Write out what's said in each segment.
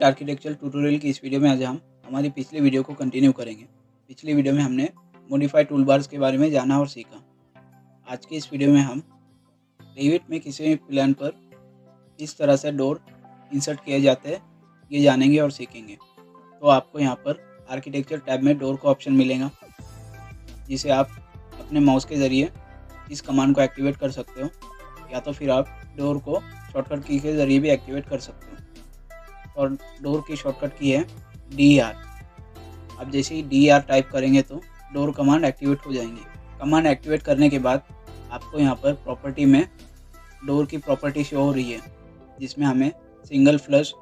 Architecture tutorial की इस video में आज हम हमारी पिछली वीडियो को कंटिन्यू करेंगे। पिछली वीडियो में हमने मॉडिफाई टूलबार्स के बारे में जाना और सीखा। आज की इस वीडियो में हम रेविट में किसी भी प्लान पर किस तरह से डोर इंसर्ट किए जाते हैं ये जानेंगे और सीखेंगे। तो आपको यहाँ पर आर्किटेक्चर टैब में डोर का ऑप्शन मिलेगा, जिसे आप अपने माउस के ज़रिए इस कमांड को एक्टिवेट कर सकते हो, या तो फिर आप डोर को शॉर्टकट की के ज़रिए भी एक्टिवेट कर सकते हो। और डोर की शॉर्टकट की है DER। अब जैसे ही DER टाइप करेंगे तो डोर कमांड एक्टिवेट हो जाएंगी। कमांड एक्टिवेट करने के बाद आपको यहाँ पर प्रॉपर्टी में डोर की प्रॉपर्टी शो हो रही है, जिसमें हमें सिंगल फ्लश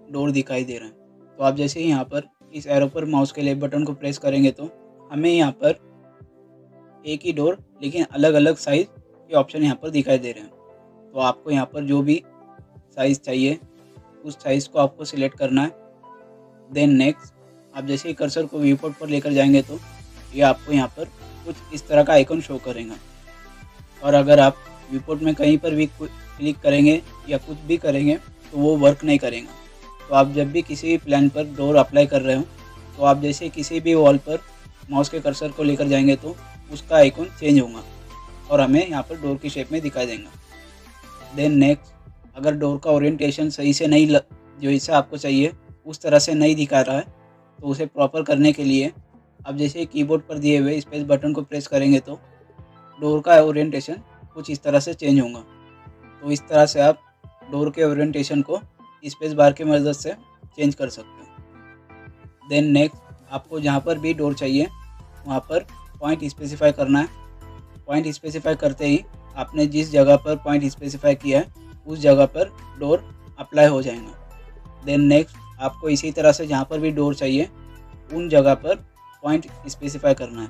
डोर दिखाई दे रहा है। तो आप जैसे ही यहाँ पर इस एरो पर माउस के लेफ्ट बटन को प्रेस करेंगे तो हमें यहाँ पर एक ही डोर लेकिन अलग अलग साइज़ के ऑप्शन यहाँ पर दिखाई दे रहे हैं। तो आपको यहाँ पर जो भी साइज़ चाहिए उस साइज़ को आपको सिलेक्ट करना है। देन नेक्स्ट, आप जैसे ही कर्सर को व्यू पोर्ट पर लेकर जाएंगे तो ये आपको यहाँ पर कुछ इस तरह का आइकन शो करेगा। और अगर आप व्यू पोर्ट में कहीं पर भी क्लिक करेंगे या कुछ भी करेंगे तो वो वर्क नहीं करेगा। तो आप जब भी किसी भी प्लान पर डोर अप्लाई कर रहे हो तो आप जैसे किसी भी वॉल पर माउस के कर्सर को लेकर जाएंगे तो उसका आइकन चेंज होगा और हमें यहाँ पर डोर की शेप में दिखाई देगा। देन नेक्स्ट, अगर डोर का ओरिएंटेशन सही से नहीं जो हिस्सा आपको चाहिए उस तरह से नहीं दिखा रहा है तो उसे प्रॉपर करने के लिए आप जैसे कीबोर्ड पर दिए हुए स्पेस बटन को प्रेस करेंगे तो डोर का ओरिएंटेशन कुछ इस तरह से चेंज होगा। तो इस तरह से आप डोर के ओरिएंटेशन को स्पेस बार की मदद से चेंज कर सकते हो। देन नेक्स्ट, आपको जहाँ पर भी डोर चाहिए वहाँ पर पॉइंट स्पेसिफाई करना है। पॉइंट स्पेसिफाई करते ही आपने जिस जगह पर पॉइंट स्पेसिफाई किया है उस जगह पर डोर अप्लाई हो जाएगा। देन नेक्स्ट, आपको इसी तरह से जहाँ पर भी डोर चाहिए उन जगह पर पॉइंट स्पेसिफाई करना है।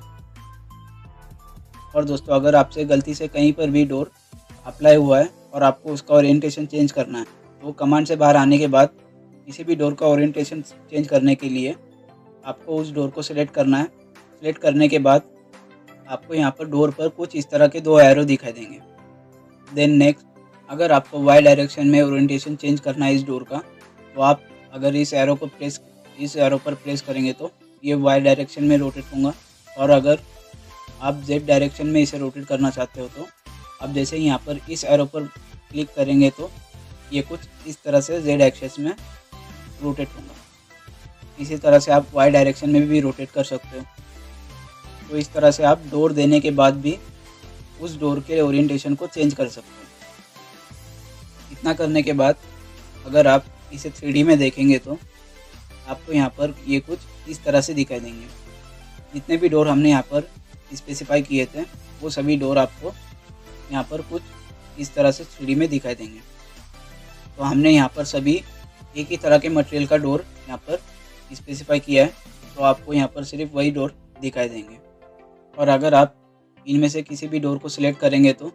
और दोस्तों, अगर आपसे गलती से कहीं पर भी डोर अप्लाई हुआ है और आपको उसका ओरिएंटेशन चेंज करना है तो कमांड से बाहर आने के बाद किसी भी डोर का ओरिएंटेशन चेंज करने के लिए आपको उस डोर को सिलेक्ट करना है। सिलेक्ट करने के बाद आपको यहाँ पर डोर पर कुछ इस तरह के दो एरो दिखाई देंगे। देन नेक्स्ट, अगर आपको वाई डायरेक्शन में ओरिएंटेशन चेंज करना है इस डोर का तो आप अगर इस एरो पर प्रेस करेंगे तो ये वाई डायरेक्शन में रोटेट होगा। और अगर आप जेड डायरेक्शन में इसे रोटेट करना चाहते हो तो आप जैसे ही यहाँ पर इस एरो पर क्लिक करेंगे तो ये कुछ इस तरह से जेड एक्सिस में रोटेट होगा। इसी तरह से आप वाई डायरेक्शन में भी रोटेट कर सकते हो। तो इस तरह से आप डोर देने के बाद भी उस डोर के ओरिएंटेशन को चेंज कर सकते हो। इतना करने के बाद अगर आप इसे 3D में देखेंगे तो आपको यहाँ पर ये कुछ इस तरह से दिखाई देंगे। जितने भी डोर हमने यहाँ पर स्पेसिफाई किए थे वो सभी डोर आपको यहाँ पर कुछ इस तरह से 3D में दिखाई देंगे। तो हमने यहाँ पर सभी एक ही तरह के मटेरियल का डोर यहाँ पर स्पेसिफाई किया है, तो आपको यहाँ पर सिर्फ वही डोर दिखाई देंगे। और अगर आप इनमें से किसी भी डोर को सिलेक्ट करेंगे तो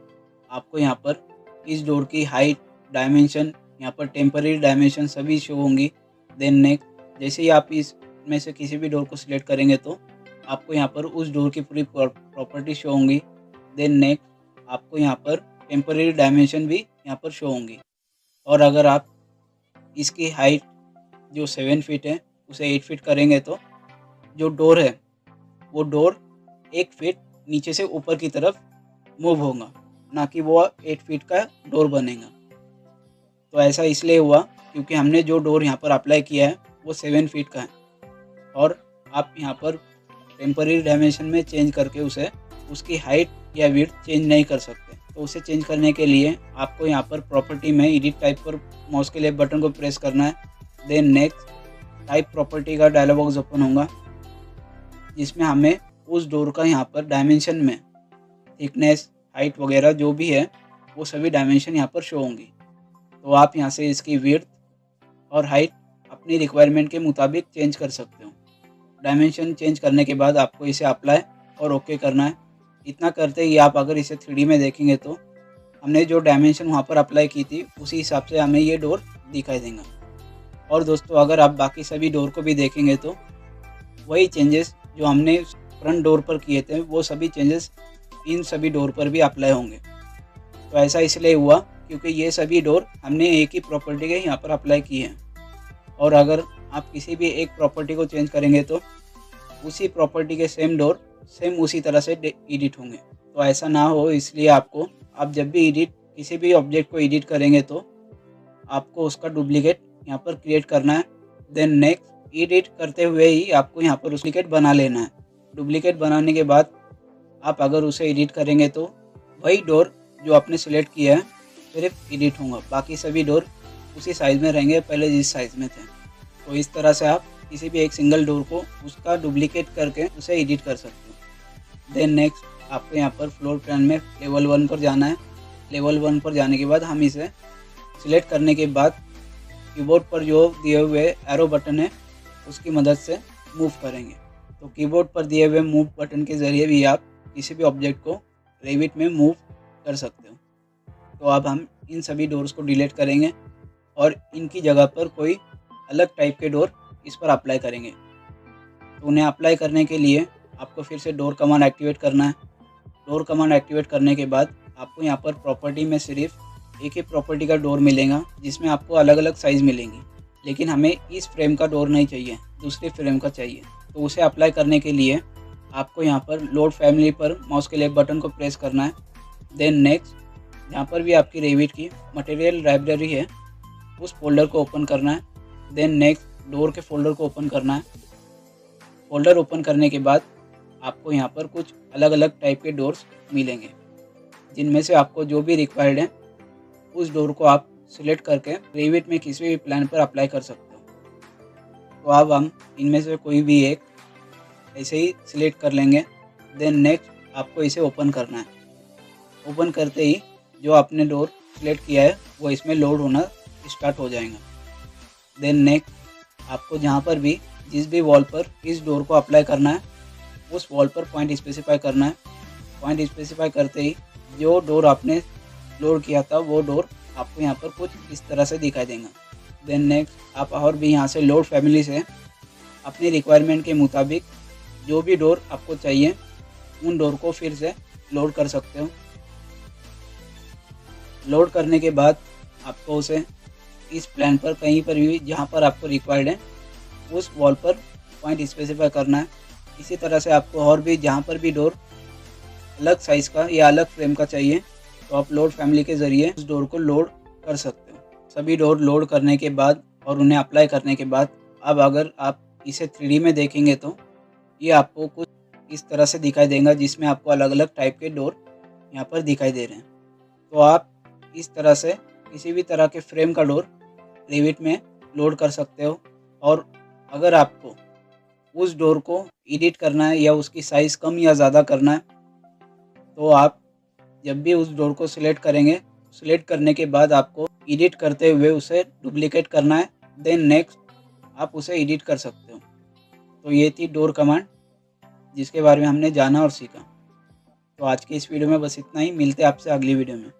आपको यहाँ पर इस डोर की हाइट, डायमेंशन, यहाँ पर टेम्पररी डायमेंशन सभी शो होंगी। देन नेक्स्ट, जैसे ही आप इसमें से किसी भी डोर को सिलेक्ट करेंगे तो आपको यहाँ पर उस डोर की पूरी प्रॉपर्टी शो होंगी। देन नेक्स्ट, आपको यहाँ पर टेम्पररी डायमेंशन भी यहाँ पर शो होंगी। और अगर आप इसकी हाइट जो 7 फीट है उसे 8 फीट करेंगे तो जो डोर है वो डोर 1 फीट नीचे से ऊपर की तरफ मूव होगा, ना कि वो 8 फीट का डोर बनेगा। तो ऐसा इसलिए हुआ क्योंकि हमने जो डोर यहाँ पर अप्लाई किया है वो 7 फीट का है और आप यहाँ पर टेम्पररी डायमेंशन में चेंज करके उसकी हाइट या विड्थ चेंज नहीं कर सकते। तो उसे चेंज करने के लिए आपको यहाँ पर प्रॉपर्टी में एडिट टाइप पर माउस के लेफ्ट बटन को प्रेस करना है। देन नेक्स्ट, टाइप प्रॉपर्टी का डायलॉग बॉक्स ओपन होगा, जिसमें हमें उस डोर का यहाँ पर डायमेंशन में थिकनेस, हाइट वगैरह जो भी है वो सभी डायमेंशन यहाँ पर शो होंगी। तो आप यहाँ से इसकी विड्थ और हाइट अपनी रिक्वायरमेंट के मुताबिक चेंज कर सकते हो। डायमेंशन चेंज करने के बाद आपको इसे अप्लाई और ओके करना है। इतना करते ही आप अगर इसे 3D में देखेंगे तो हमने जो डायमेंशन वहाँ पर अप्लाई की थी उसी हिसाब से हमें ये डोर दिखाई देगा। और दोस्तों, अगर आप बाकी सभी डोर को भी देखेंगे तो वही चेंजेस जो हमने फ्रंट डोर पर किए थे वो सभी चेंजेस इन सभी डोर पर भी अप्लाई होंगे। तो ऐसा इसलिए हुआ क्योंकि ये सभी डोर हमने एक ही प्रॉपर्टी के यहाँ पर अप्लाई किए हैं। और अगर आप किसी भी एक प्रॉपर्टी को चेंज करेंगे तो उसी प्रॉपर्टी के सेम डोर सेम उसी तरह से एडिट होंगे। तो ऐसा ना हो, इसलिए आपको आप जब भी किसी भी ऑब्जेक्ट को एडिट करेंगे तो आपको उसका डुप्लीकेट यहाँ पर क्रिएट करना है। देन नेक्स्ट एडिट करते हुए ही आपको यहाँ पर डुप्लीकेट बना लेना है। डुप्लीकेट बनाने के बाद आप अगर उसे एडिट करेंगे तो वही डोर जो आपने सिलेक्ट किया है सिर्फ एडिट होगा, बाकी सभी डोर उसी साइज़ में रहेंगे पहले जिस साइज़ में थे। तो इस तरह से आप किसी भी एक सिंगल डोर को उसका डुप्लीकेट करके उसे एडिट कर सकते हो। देन नेक्स्ट आपको यहाँ पर फ्लोर प्लान में लेवल 1 पर जाना है। लेवल 1 पर जाने के बाद हम इसे सिलेक्ट करने के बाद कीबोर्ड पर जो दिए हुए एरो बटन है उसकी मदद से मूव करेंगे। तो कीबोर्ड पर दिए हुए मूव बटन के ज़रिए भी आप किसी भी ऑब्जेक्ट को रेविट में मूव कर सकते हो। तो अब हम इन सभी डोर्स को डिलीट करेंगे और इनकी जगह पर कोई अलग टाइप के डोर इस पर अप्लाई करेंगे। तो उन्हें अप्लाई करने के लिए आपको फिर से डोर कमांड एक्टिवेट करना है। डोर कमांड एक्टिवेट करने के बाद आपको यहाँ पर प्रॉपर्टी में सिर्फ एक ही प्रॉपर्टी का डोर मिलेगा जिसमें आपको अलग अलग साइज़ मिलेंगी, लेकिन हमें इस फ्रेम का डोर नहीं चाहिए, दूसरे फ्रेम का चाहिए। तो उसे अप्लाई करने के लिए आपको यहाँ पर लोड फैमिली पर माउस के लेफ्ट बटन को प्रेस करना है। देन नेक्स्ट जहाँ पर भी आपकी रेविट की मटेरियल लाइब्रेरी है उस फोल्डर को ओपन करना है। देन नेक्स्ट डोर के फोल्डर को ओपन करना है। फोल्डर ओपन करने के बाद आपको यहाँ पर कुछ अलग अलग टाइप के डोर्स मिलेंगे, जिनमें से आपको जो भी रिक्वायर्ड है उस डोर को आप सिलेक्ट करके रेविट में किसी भी प्लान पर अप्लाई कर सकते हो। तो अब हम इनमें से कोई भी एक ऐसे ही सिलेक्ट कर लेंगे। देन नेक्स्ट आपको इसे ओपन करना है। ओपन करते ही जो आपने डोर सिलेक्ट किया है वो इसमें लोड होना स्टार्ट हो जाएगा। देन नेक्स्ट आपको जहाँ पर भी जिस भी वॉल पर इस डोर को अप्लाई करना है उस वॉल पर पॉइंट स्पेसिफाई करना है। पॉइंट स्पेसिफाई करते ही जो डोर आपने लोड किया था वो डोर आपको यहाँ पर कुछ इस तरह से दिखाई देगा। देन नेक्स्ट आप और भी यहाँ से लोड फैमिली से अपनी रिक्वायरमेंट के मुताबिक जो भी डोर आपको चाहिए उन डोर को फिर से लोड कर सकते हो। लोड करने के बाद आपको उसे इस प्लान पर कहीं पर भी जहाँ पर आपको रिक्वायर्ड है उस वॉल पर पॉइंट स्पेसिफाई करना है। इसी तरह से आपको और भी जहाँ पर भी डोर अलग साइज़ का या अलग फ्रेम का चाहिए तो आप लोड फैमिली के ज़रिए उस डोर को लोड कर सकते हो। सभी डोर लोड करने के बाद और उन्हें अप्लाई करने के बाद अब अगर आप इसे 3D में देखेंगे तो ये आपको कुछ इस तरह से दिखाई देगा, जिसमें आपको अलग अलग टाइप के डोर यहाँ पर दिखाई दे रहे हैं। तो आप इस तरह से किसी भी तरह के फ्रेम का डोर रेविट में लोड कर सकते हो। और अगर आपको उस डोर को एडिट करना है या उसकी साइज़ कम या ज़्यादा करना है तो आप जब भी उस डोर को सिलेक्ट करेंगे, सिलेक्ट करने के बाद आपको एडिट करते हुए उसे डुप्लीकेट करना है। देन नेक्स्ट आप उसे एडिट कर सकते हो। तो ये थी डोर कमांड जिसके बारे में हमने जाना और सीखा। तो आज की इस वीडियो में बस इतना ही। मिलते हैं आपसे अगली वीडियो में।